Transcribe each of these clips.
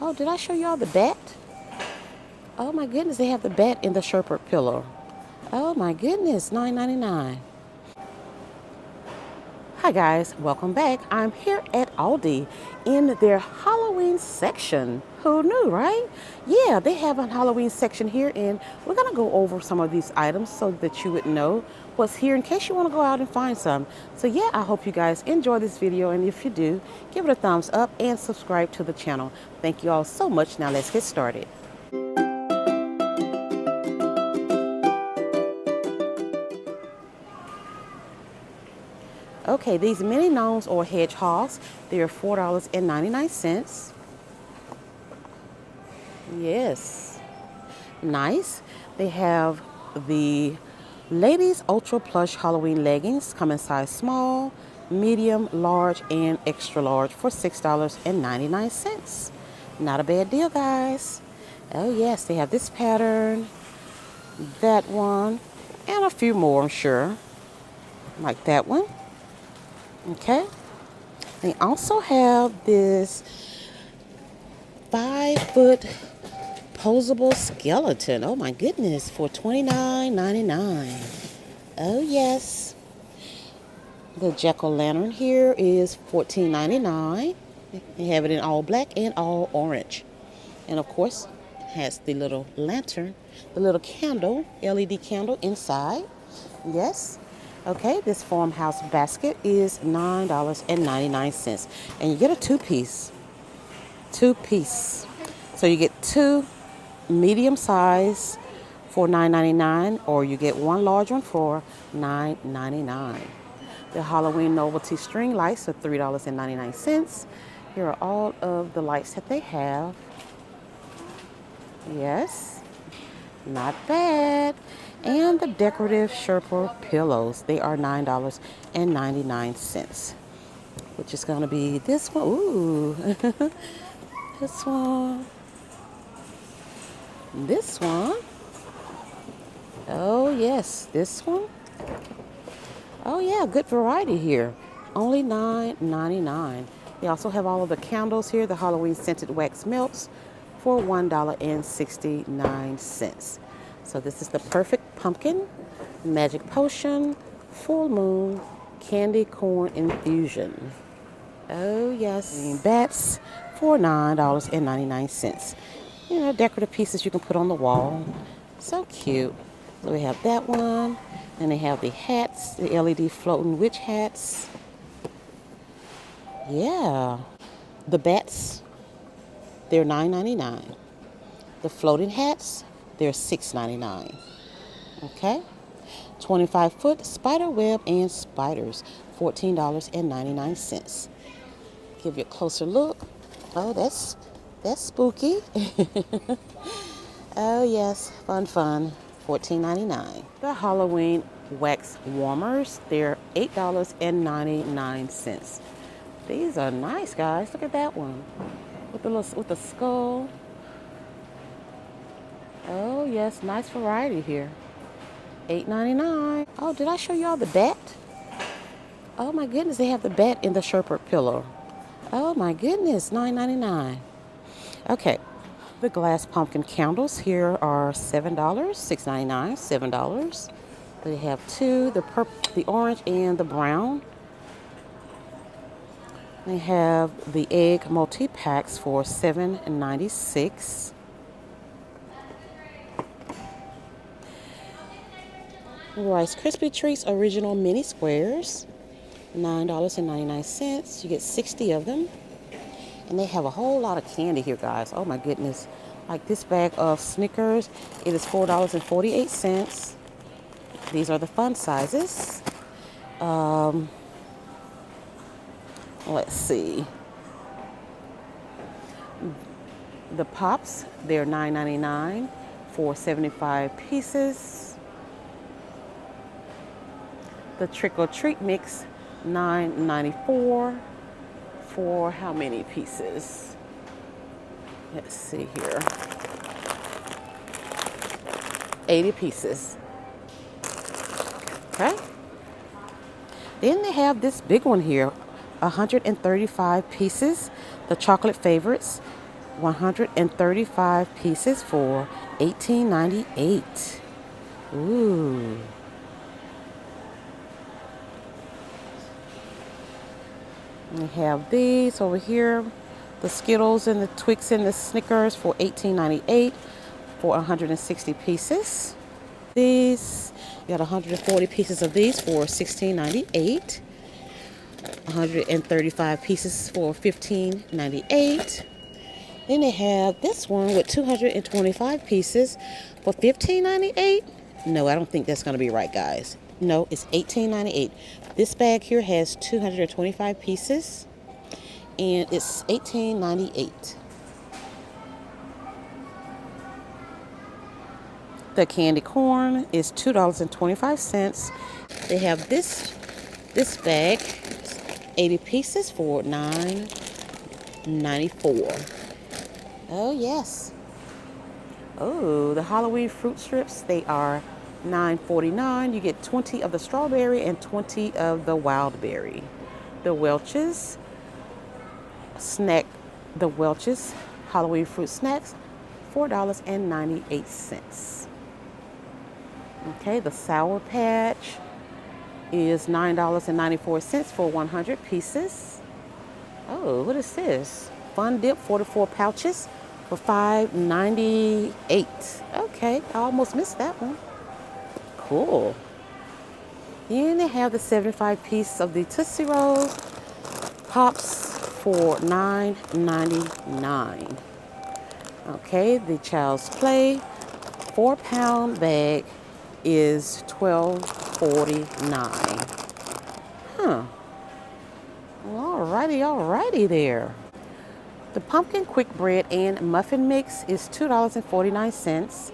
Oh, did I show y'all the bat? Oh my goodness, they have the bat in the Sherpa pillow. Oh my goodness, $9.99. Hi guys, welcome back. I'm here at Aldi in their Halloween section. Who knew, right? Yeah, they have a Halloween section here, and we're gonna go over some of these items so that you would know what's here in case you want to go out and find some. So yeah, I hope you guys enjoy this video, and if you do, give it a thumbs up and subscribe to the channel. Thank you all so much. Now let's get started. Okay, these mini gnomes or hedgehogs, they're $4.99. Yes, nice. They have the ladies ultra plush Halloween leggings, come in size small, medium, large, and extra large for $6.99. Not a bad deal, guys. Oh yes, they have this pattern, that one, and a few more, I'm sure. Like that one. Okay. They also have this 5-foot posable skeleton. Oh my goodness, for $29.99. Oh yes. The jack-o'-lantern here is $14.99. They have it in all black and all orange. And of course, it has the little lantern, the little candle, LED candle inside. Yes. Okay, this farmhouse basket is $9.99. And you get a two-piece. Two-piece. So you get two medium size for $9.99, or you get one large one for $9.99. The Halloween novelty string lights are $3.99. Here are all of the lights that they have. Yes, not bad. And the decorative Sherpa pillows, they are $9.99, which is going to be this one. Ooh, this one. This one. Oh yes, this one. Oh yeah, good variety here. Only $9.99. They also have all of the candles here, the Halloween scented wax melts for $1.69. So this is the perfect pumpkin, magic potion, full moon, candy corn infusion. Oh yes, and bats for $9.99. You know, decorative pieces you can put on the wall. So cute. So we have that one, and they have the hats, the LED floating witch hats. Yeah, the bats, they're $9.99. The floating hats, they're $6.99. Okay, 25-foot spider web and spiders, $14.99. Give you a closer look. Oh, that's spooky. Oh yes, fun, $14.99. The Halloween wax warmers, they're $8.99. These are nice, guys. Look at that one with the skull. Oh yes, nice variety here. $8.99. Oh, did I show y'all the bat? Oh my goodness, they have the bat in the Sherpa pillow. Oh my goodness, $9.99. Okay, the glass pumpkin candles here are $7, $6.99, $7. They have two, the purple, the orange, and the brown. They have the egg multi-packs for $7.96. Rice Krispie Treats original mini squares, $9.99. You get 60 of them. And they have a whole lot of candy here, guys. Oh my goodness. Like this bag of Snickers, it is $4.48. These are the fun sizes. Let's see. The Pops, they're $9.99 for 75 pieces. The Trick or Treat Mix, $9.94 for how many pieces? Let's see here. 80 pieces. Okay. Then they have this big one here, 135 pieces, the chocolate favorites, 135 pieces for $18.98. Ooh. We have these over here, the Skittles and the Twix and the Snickers for $18.98 for 160 pieces. These, you got 140 pieces of these for $16.98. 135 pieces for $15.98. Then they have this one with 225 pieces for $15.98. No, I don't think that's going to be right, guys. No, it's $18.98. This bag here has 225 pieces, and it's $18.98. The candy corn is $2.25. They have this bag, 80 pieces for $9.94. Oh, yes. Oh, the Halloween fruit strips, they are $9.49. You get 20 of the strawberry and 20 of the wild berry. The Welch's Halloween fruit snacks, $4.98. Okay, the Sour Patch is $9.94 for 100 pieces. Oh, what is this? Fun Dip, 44 pouches for $5.98. Okay, I almost missed that one. Cool. Then they have the 75 piece of the Tootsie Roll Pops for $9.99. Okay, the Child's Play 4-pound bag is $12.49. Huh. Alrighty there. The pumpkin quick bread and muffin mix is $2.49.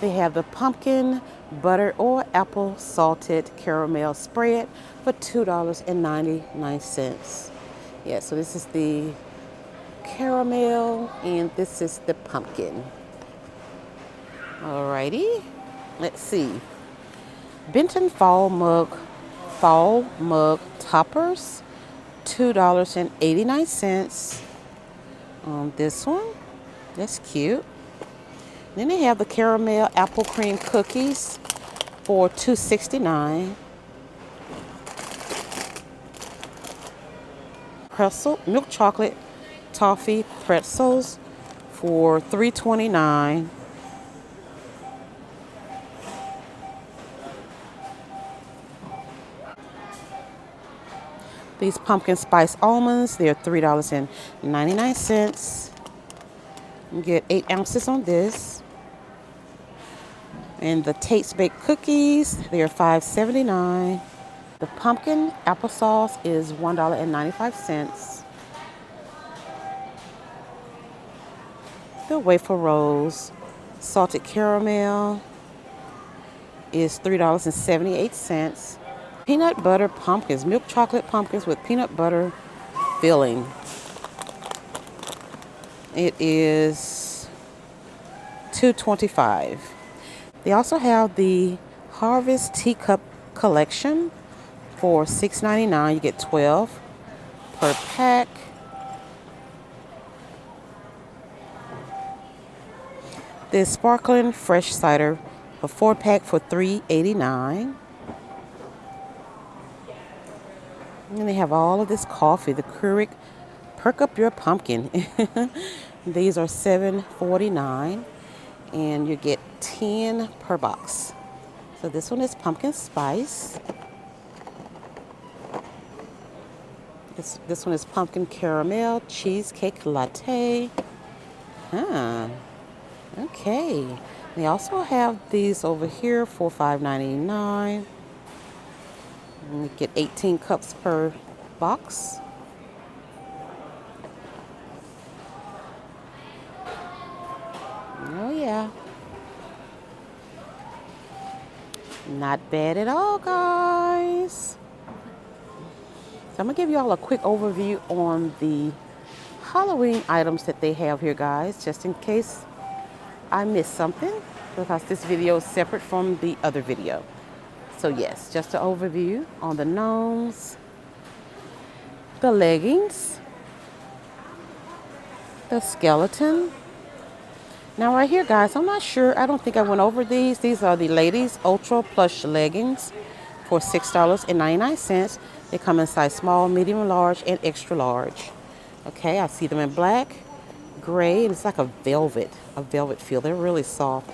They have the pumpkin butter or apple salted caramel spread for $2.99. Yeah, so this is the caramel and this is the pumpkin. Alrighty, let's see. Benton fall mug toppers, $2.89 on this one. That's cute. Then they have the caramel apple cream cookies for $2.69. Milk chocolate toffee pretzels for $3.29. These pumpkin spice almonds, they're $3.99. You get 8 ounces on this. And the Tate's Baked cookies, they're $5.79. The pumpkin applesauce is $1.95. The wafer rolls, salted caramel, is $3.78. Peanut butter pumpkins, milk chocolate pumpkins with peanut butter filling. It is $2.25. They also have the Harvest Teacup collection for $6.99. You get 12 per pack. The sparkling fresh cider, a 4-pack for $3.89. And they have all of this coffee, the Keurig Perk Up Your Pumpkin. These are $7.49, and you get 10 per box. So this one is pumpkin spice. This one is pumpkin caramel cheesecake latte. Okay. They also have these over here for $5.99. And you get 18 cups per box. Oh yeah. Not bad at all, guys. So I'm gonna give you all a quick overview on the Halloween items that they have here, guys, just in case I missed something, because this video is separate from the other video. So yes, just an overview on the gnomes, the leggings, The skeleton. Now right here, guys, I'm not sure. I don't think I went over these. These are the ladies ultra plush leggings for $6.99. They come in size small, medium, large, and extra large. Okay, I see them in black, gray, and it's like a velvet feel. They're really soft.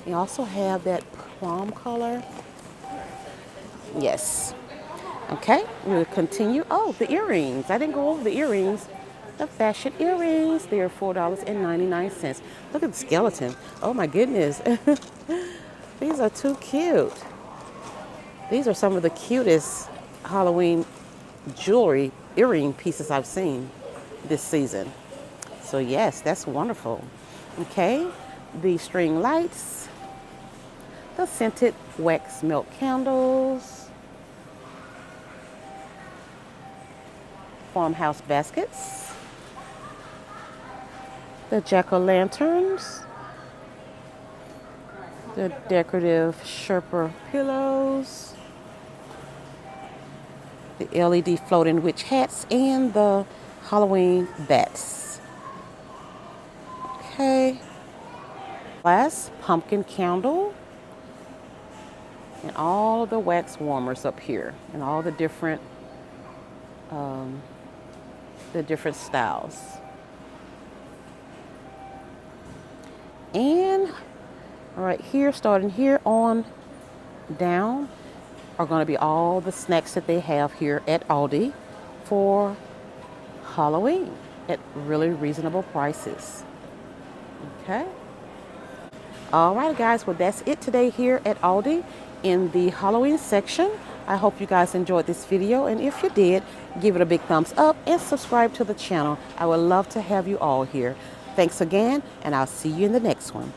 You also have that plum color. Yes. Okay, we'll continue. Oh, the earrings. I didn't go over the earrings. The fashion earrings. They are $4.99. Look at the skeleton. Oh my goodness. These are too cute. These are some of the cutest Halloween jewelry earring pieces I've seen this season. So yes, that's wonderful. Okay, the string lights, the scented wax milk candles, farmhouse baskets, the jack-o'-lanterns, the decorative Sherpa pillows, the LED floating witch hats, and the Halloween bats. Okay. Glass pumpkin candle, and all of the wax warmers up here, and all the different styles. And right here, starting here on down, are going to be all the snacks that they have here at Aldi for Halloween at really reasonable prices. Okay. All right, guys. Well, that's it today here at Aldi in the Halloween section. I hope you guys enjoyed this video, and if you did, give it a big thumbs up and subscribe to the channel. I would love to have you all here. Thanks again, and I'll see you in the next one.